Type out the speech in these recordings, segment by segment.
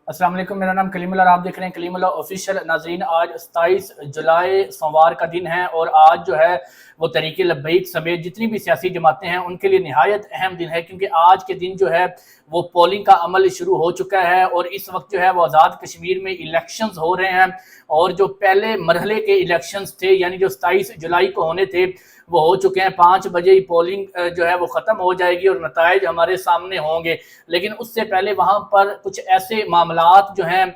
अस्सलाम वालेकुम, मेरा नाम कलीमुल्लाह और आप देख रहे हैं कलीमुल्लाह ऑफिशियल। नाजरीन, आज 27 जुलाई सोमवार का दिन है और आज जो है वो तहरीक लब्बैक समेत जितनी भी सियासी जमातें हैं उनके लिए निहायत अहम दिन है, क्योंकि आज के दिन जो है वो पोलिंग का अमल शुरू हो चुका है और इस वक्त जो है वो आज़ाद कश्मीर में इलेक्शंस हो रहे हैं। और जो पहले मरहले के इलेक्शंस थे, यानी जो 27 जुलाई को होने थे, वो हो चुके हैं। 5 बजे ही पोलिंग जो है वो ख़त्म हो जाएगी और नताइज हमारे सामने होंगे। लेकिन उससे पहले वहाँ पर कुछ ऐसे मामलात जो हैं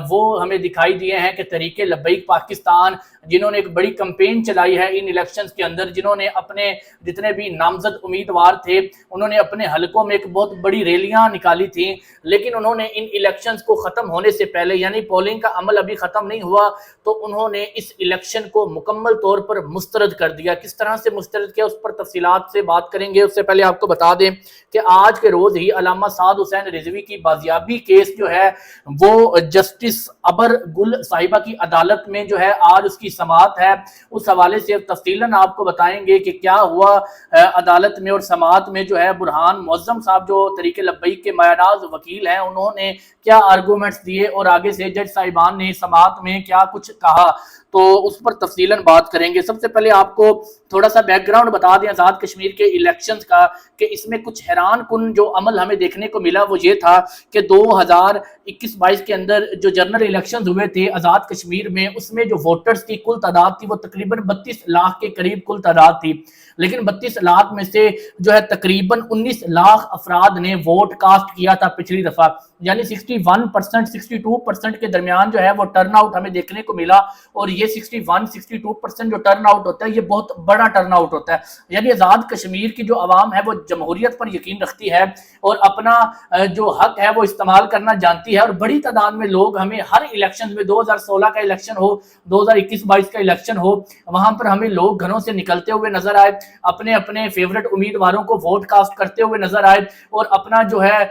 वो हमें दिखाई दिए हैं कि तहरीक लब्बैक पाकिस्तान, जिन्होंने एक बड़ी कैंपेन चलाई है इन इलेक्शंस के अंदर, जिन्होंने अपने जितने भी नामजद उम्मीदवार थे उन्होंने अपने हलकों में एक बहुत बड़ी रैलियां निकाली थी, लेकिन उन्होंने इन इलेक्शंस को ख़त्म होने से पहले, यानी पोलिंग का अमल अभी ख़त्म नहीं हुआ, तो उन्होंने इस इलेक्शन को मुकम्मल तौर पर मुस्तरद कर दिया। किस तरह से मुस्तरद किया उस पर तफसीलात से बात करेंगे। उससे पहले आपको बता दें कि आज के रोज़ ही अल्लामा साद हुसैन रिजवी की बाजियाबी केस जो है वो जस्टिस अबर गुल साहिबा की अदालत में जो है आज उसकी समाअत है। उस हवाले से तफसीलन आपको बताएंगे कि क्या हुआ अदालत में और समाअत में। जो है बुरहान मुअज्जम साहब जो तहरीक लब्बैक के मयानाज वकील हैं, उन्होंने क्या आर्गूमेंट्स दिए और आगे से जज साहिबान ने समाअत में क्या कुछ कहा, तो उस पर तफसीलन बात करेंगे। सबसे पहले आपको थोड़ा सा बैकग्राउंड बता दें आज़ाद कश्मीर के इलेक्शंस का, कि इसमें कुछ हैरान कुन जो अमल हमें देखने को मिला वो ये था कि 2021-22 के अंदर जो जनरल इलेक्शंस हुए थे आज़ाद कश्मीर में, उसमें जो वोटर्स की कुल तादाद थी वो तकरीबन 32 लाख के करीब कुल तादाद थी। लेकिन 32 लाख में से जो है तकरीबन 19 लाख अफराद ने वोट कास्ट किया था पिछली दफा, यानी 61% 62% के दरमियान जो है वो टर्न आउट हमें देखने को मिला। और ये 61-62% जो टर्न आउट होता है ये बहुत बड़ा टर्न आउट होता है। यानी आज़ाद कश्मीर की जो आवाम है वो जमहूरियत पर यकीन रखती है और अपना जो हक है वो इस्तेमाल करना जानती है। और बड़ी तादाद में लोग हमें हर इलेक्शन में, 2016 का इलेक्शन हो, 2021-22 का इलेक्शन हो, वहां पर हमें लोग घरों से निकलते हुए नजर आए, अपने अपने फेवरेट उम्मीदवारों को वोट कास्ट करते हुए नजर आए और अपना जो है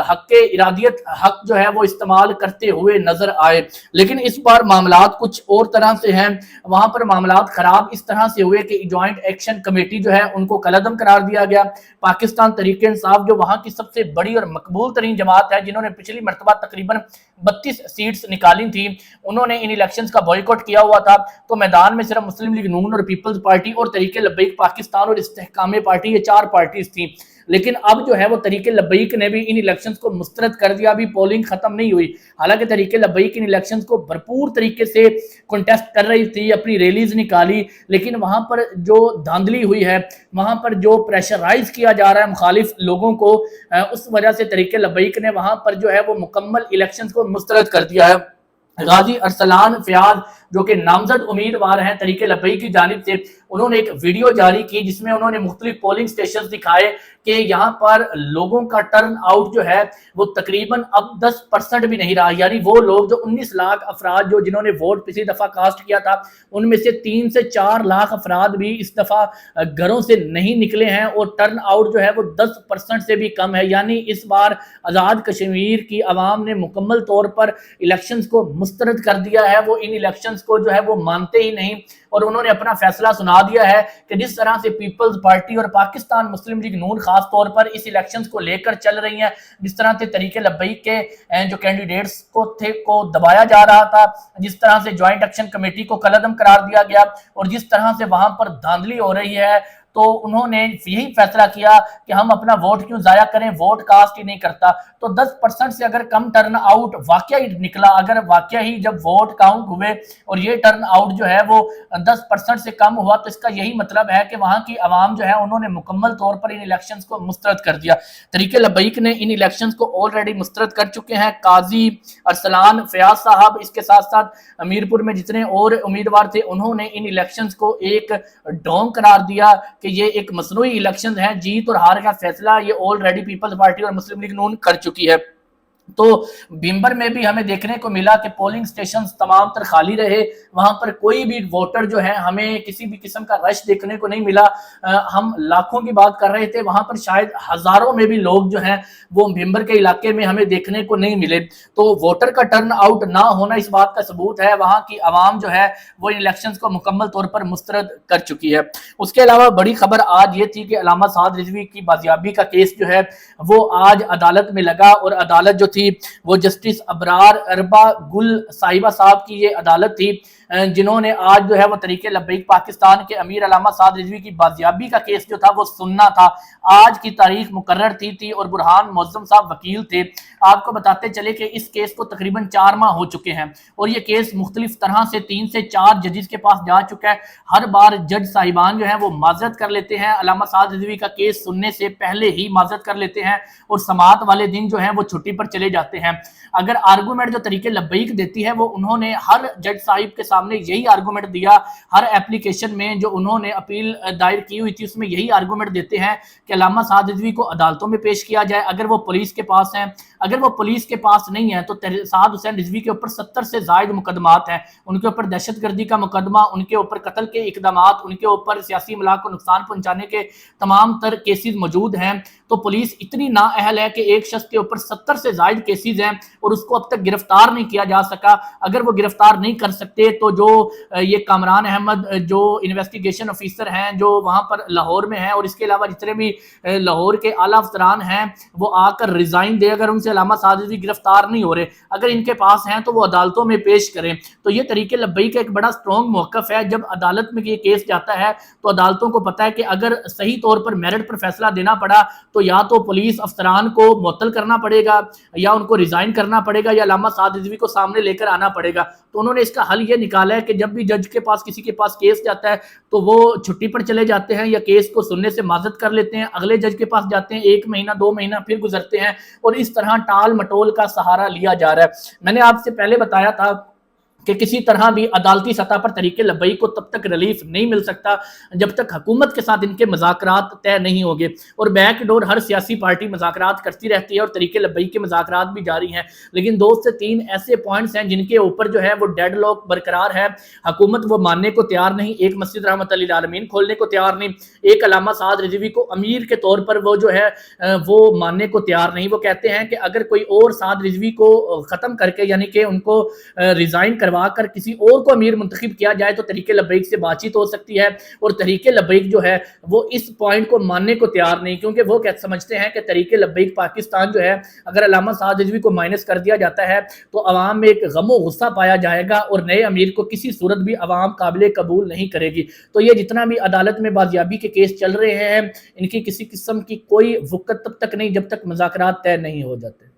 हक के इरादियत हक जो है वो इस्तेमाल करते हुए नजर आए। लेकिन इस बार मामलात कुछ और तरह से हैं। वहां पर मामलात खराब इस तरह से हुए कि जॉइंट एक्शन कमेटी जो है उनको कलअदम करार दिया गया। पाकिस्तान तहरीक इंसाफ जो वहां की सबसे बड़ी और मकबूल तरीन जमात है, जिन्होंने पिछली मरतबा तकरीबन 32 सीट्स निकाली थी, उन्होंने इन इलेक्शंस का बॉयकॉट किया हुआ था। तो मैदान में सिर्फ मुस्लिम लीग नून और पीपल्स पार्टी और तहरीक लब्बैक पाकिस्तान और इस्तेहकाम पार्टी, ये 4 पार्टीज थी। लेकिन अब जो है वो तहरीक लब्बैक ने भी इन इलेक्शंस को मुस्तरद कर दिया। अभी पोलिंग खत्म नहीं हुई, हालांकि तहरीक लब्बैक इन इलेक्शंस को भरपूर तरीके से कंटेस्ट कर रही थी, अपनी रैलीज निकाली, लेकिन वहां पर जो धांधली हुई है, वहां पर जो प्रेशराइज किया जा रहा है मुखालिफ लोगों को, उस वजह से तहरीक लब्बैक ने वहां पर जो है वो मुकम्मल इलेक्शंस को मुस्तरद कर दिया है। गाजी अरसलान फयाज जो कि नामजद उम्मीदवार हैं तहरीक लब्बैक की जानिब से, उन्होंने एक वीडियो जारी की जिसमें उन्होंने मुख्तलिफ पोलिंग स्टेशन दिखाए कि यहाँ पर लोगों का टर्न आउट जो है वो तकरीबन अब 10% भी नहीं रहा। यानी वो लोग जो 19 लाख अफराद जो जिन्होंने वोट पिछली दफा कास्ट किया था, उनमें से 3 से 4 लाख अफराद भी इस दफा घरों से नहीं निकले हैं और टर्न आउट जो है वो 10% से भी कम है। यानी इस बार आज़ाद कश्मीर की आवाम ने मुकम्मल तौर पर इलेक्शंस को मुस्तरद कर दिया है। वो इन इलेक्शंस को जो है वो मानते ही नहीं और उन्होंने अपना फैसला सुना दिया है कि जिस तरह से पीपल्स पार्टी और पाकिस्तान मुस्लिम लीग नून खास तौर पर इस इलेक्शंस को लेकर चल रही हैं, जिस तरह से तहरीक लब्बैक के जो कैंडिडेट्स को दबाया जा रहा था, जिस तरह से ज्वाइंट एक्शन कमेटी को कलअदम करार दिया गया और जिस तरह से वहां पर धांधली हो रही है, तो उन्होंने यही फैसला किया कि हम अपना वोट क्यों जाया करें, वोट कास्ट ही नहीं करता। तो 10% से अगर कम टर्न आउट वाकया ही निकला, अगर वाकया ही जब वोट काउंट हुए और ये टर्न आउट जो है वो 10% से कम हुआ, तो इसका यही मतलब है कि वहां की आवाम जो है उन्होंने मुकम्मल तौर पर इन इलेक्शंस को मुस्तरद कर दिया। तहरीक लब्बैक ने इन इलेक्शंस को ऑलरेडी मुस्तरद कर चुके हैं। काजी अरसलान फयाज साहब, इसके साथ साथ मीरपुर में जितने और उम्मीदवार थे, उन्होंने इन इलेक्शंस को एक ढोंग करार दिया कि ये एक मसनूई इलेक्शन है। जीत और हार का फैसला ये ऑलरेडी पीपल्स पार्टी और मुस्लिम लीग नून कर चुकी है। तो भीमबर में भी हमें देखने को मिला कि पोलिंग स्टेशन तमाम तर खाली रहे, वहां पर कोई भी वोटर जो है, हमें किसी भी किस्म का रश देखने को नहीं मिला। हम लाखों की बात कर रहे थे, वहां पर शायद हजारों में भी लोग जो हैं वो भीमबर के इलाके में हमें देखने को नहीं मिले। तो वोटर का टर्न आउट ना होना इस बात का सबूत है वहां की आवाम जो है वो इलेक्शंस को मुकम्मल तौर पर मुस्तरद कर चुकी है। उसके अलावा बड़ी खबर आज ये थी कि अल्लामा साद रिजवी की बाजियाबी का केस जो है वो आज अदालत में लगा और अदालत जो تھی وہ جسٹس ابرار اربا گل صاحبہ صاحب کی یہ عدالت تھی جنہوں نے آج جو ہے وہ تحریک لبیک پاکستان کے امیر علامہ سعد رضوی کی بازیابی کا کیس جو تھا وہ سننا تھا۔ آج کی تاریخ مقرر تھی اور برہان معظم صاحب وکیل تھے۔ آپ کو بتاتے چلے کہ اس کیس کو تقریباً 4 ماہ ہو چکے ہیں اور یہ کیس مختلف طرح سے 3 سے 4 ججز کے پاس جا چکا ہے۔ ہر بار جج صاحبان جو ہیں وہ معذرت کر لیتے ہیں، علامہ سعد رضوی کا کیس سننے سے پہلے ہی معذرت کر لیتے ہیں اور سماعت والے دن جو ہیں وہ چھٹی پر چلے جاتے ہیں۔ اگر آرگومنٹ جو تحریک لبیک دیتی ہے وہ انہوں نے ہر جج صاحب کے سامنے یہی آرگومنٹ دیا، ہر اپلیکیشن میں جو انہوں نے اپیل دائر کی ہوئی تھی اس میں یہی آرگومنٹ دیتے ہیں کہ علامہ سعد رضوی کو عدالتوں میں پیش کیا جائے اگر وہ پولیس کے پاس ہیں۔ اگر وہ پولیس کے پاس نہیں ہے تو سعد حسین رضوی کے اوپر 70 سے زائد مقدمات ہیں، ان کے اوپر دہشت گردی کا مقدمہ، ان کے اوپر قتل کے اقدامات، ان کے اوپر سیاسی املاک کو نقصان پہنچانے کے تمام تر کیسز موجود ہیں۔ تو پولیس اتنی نااہل ہے کہ ایک شخص کے اوپر 70 سے زائد کیسز ہیں اور اس کو اب تک گرفتار نہیں کیا جا سکا۔ اگر وہ گرفتار نہیں کر سکتے تو جو یہ کامران احمد جو انویسٹیگیشن آفیسر ہیں جو وہاں پر لاہور میں ہیں اور اس کے علاوہ جتنے بھی لاہور کے اعلیٰ افسران ہیں وہ آ کر ریزائن دے، اگر ان سے علامہ سعد رضوی گرفتار نہیں ہو رہے، اگر ان کے پاس ہیں تو وہ عدالتوں میں پیش کریں۔ تو یہ تحریک لبیک کا ایک بڑا سٹرونگ موقف ہے۔ جب عدالت میں یہ کیس جاتا ہے تو عدالتوں کو پتا ہے کہ اگر صحیح طور پر میرٹ پر فیصلہ دینا پڑا تو یا تو پولیس افسران کو معطل کرنا پڑے گا یا ان کو ریزائن کرنا پڑے گا یا علامہ سعد رضوی کو سامنے لے کر آنا پڑے گا۔ تو انہوں نے اس کا حل یہ نکالا ہے کہ جب بھی جج کے پاس کسی کے پاس کیس جاتا ہے تو وہ چھٹی پر چلے جاتے ہیں یا کیس کو سننے سے معذرت کر لیتے ہیں، اگلے جج کے پاس جاتے ہیں، 1 مہینہ 2 مہینہ پھر گزرتے ہیں اور اس طرح ٹال مٹول کا سہارا لیا جا رہا ہے۔ میں نے آپ سے پہلے بتایا تھا کہ کسی طرح بھی عدالتی سطح پر تحریک لبیک کو تب تک ریلیف نہیں مل سکتا جب تک حکومت کے ساتھ ان کے مذاکرات طے نہیں ہوگے، اور بیک ڈور ہر سیاسی پارٹی مذاکرات کرتی رہتی ہے اور تحریک لبیک کے مذاکرات بھی جاری ہیں، لیکن 2 سے 3 ایسے پوائنٹس ہیں جن کے اوپر جو ہے وہ ڈیڈ لاک برقرار ہے۔ حکومت وہ ماننے کو تیار نہیں، ایک مسجد رحمت للعالمین کھولنے کو تیار نہیں، ایک علامہ سعد رضوی کو امیر کے طور پر وہ جو ہے وہ ماننے کو تیار نہیں۔ وہ کہتے ہیں کہ اگر کوئی اور سعد رضوی کو ختم کر کے یعنی کہ ان کو ریزائن کروا کر کسی اور کو امیر منتخب کیا جائے تو تحریک لبیک سے بات چیت ہو سکتی ہے، اور تحریک لبیک جو ہے وہ اس پوائنٹ کو ماننے کو تیار نہیں، کیونکہ وہ سمجھتے ہیں کہ تحریک لبیک پاکستان جو ہے اگر علامہ سعد رضوی کو مائنس کر دیا جاتا ہے تو عوام میں ایک غم و غصہ پایا جائے گا اور نئے امیر کو کسی صورت بھی عوام قابل قبول نہیں کرے گی۔ تو یہ جتنا بھی عدالت میں بازیابی کے کیس چل رہے ہیں ان کی کسی قسم کی کوئی وقت تب تک نہیں جب تک مذاکرات طے نہیں ہو جاتے۔